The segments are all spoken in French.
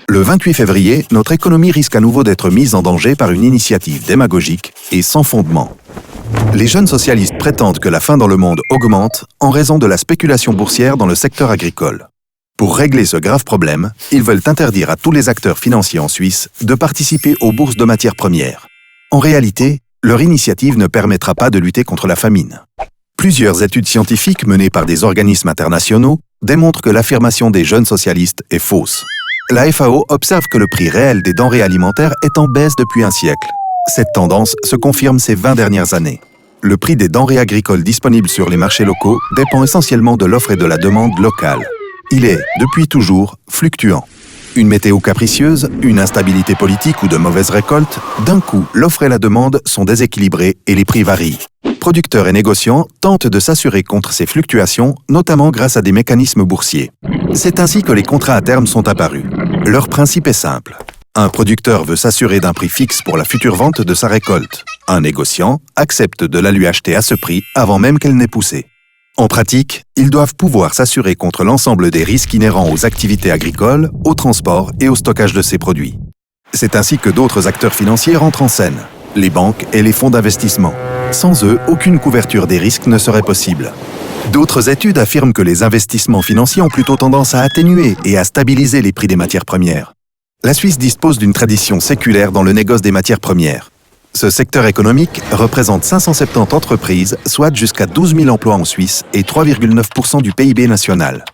Le 28 février, notre économie risque à nouveau d'être mise en danger par une initiative démagogique et sans fondement. Les jeunes socialistes prétendent que la faim dans le monde augmente en raison de la spéculation boursière dans le secteur agricole. Pour régler ce grave problème, ils veulent interdire à tous les acteurs financiers en Suisse de participer aux bourses de matières premières. En réalité, leur initiative ne permettra pas de lutter contre la famine. Plusieurs études scientifiques menées par des organismes internationaux démontrent que l'affirmation des jeunes socialistes est fausse. La FAO observe que le prix réel des denrées alimentaires est en baisse depuis un siècle. Cette tendance se confirme ces 20 dernières années. Le prix des denrées agricoles disponibles sur les marchés locaux dépend essentiellement de l'offre et de la demande locale. Il est, depuis toujours, fluctuant. Une météo capricieuse, une instabilité politique ou de mauvaises récoltes, d'un coup, l'offre et la demande sont déséquilibrées et les prix varient. Producteurs et négociants tentent de s'assurer contre ces fluctuations, notamment grâce à des mécanismes boursiers. C'est ainsi que les contrats à terme sont apparus. Leur principe est simple. Un producteur veut s'assurer d'un prix fixe pour la future vente de sa récolte. Un négociant accepte de la lui acheter à ce prix avant même qu'elle n'ait poussé. En pratique, ils doivent pouvoir s'assurer contre l'ensemble des risques inhérents aux activités agricoles, au transport et au stockage de ces produits. C'est ainsi que d'autres acteurs financiers rentrent en scène, les banques et les fonds d'investissement. Sans eux, aucune couverture des risques ne serait possible. D'autres études affirment que les investissements financiers ont plutôt tendance à atténuer et à stabiliser les prix des matières premières. La Suisse dispose d'une tradition séculaire dans le négoce des matières premières. Ce secteur économique représente 570 entreprises, soit jusqu'à 12 000 emplois en Suisse et 3,9% du PIB national.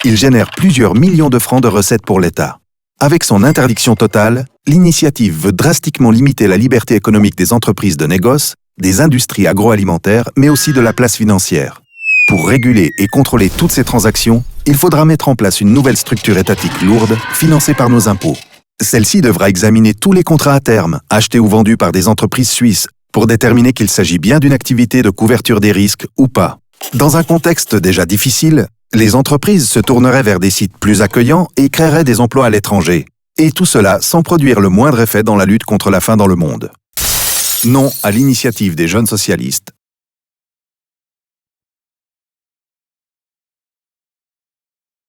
Il génère plusieurs millions de francs de recettes pour l'État. Avec son interdiction totale, l'initiative veut drastiquement limiter la liberté économique des entreprises de négoce, des industries agroalimentaires, mais aussi de la place financière. Pour réguler et contrôler toutes ces transactions, il faudra mettre en place une nouvelle structure étatique lourde, financée par nos impôts. Celle-ci devra examiner tous les contrats à terme, achetés ou vendus par des entreprises suisses, pour déterminer qu'il s'agit bien d'une activité de couverture des risques ou pas. Dans un contexte déjà difficile, les entreprises se tourneraient vers des sites plus accueillants et créeraient des emplois à l'étranger. Et tout cela sans produire le moindre effet dans la lutte contre la faim dans le monde. Non à l'initiative des jeunes socialistes,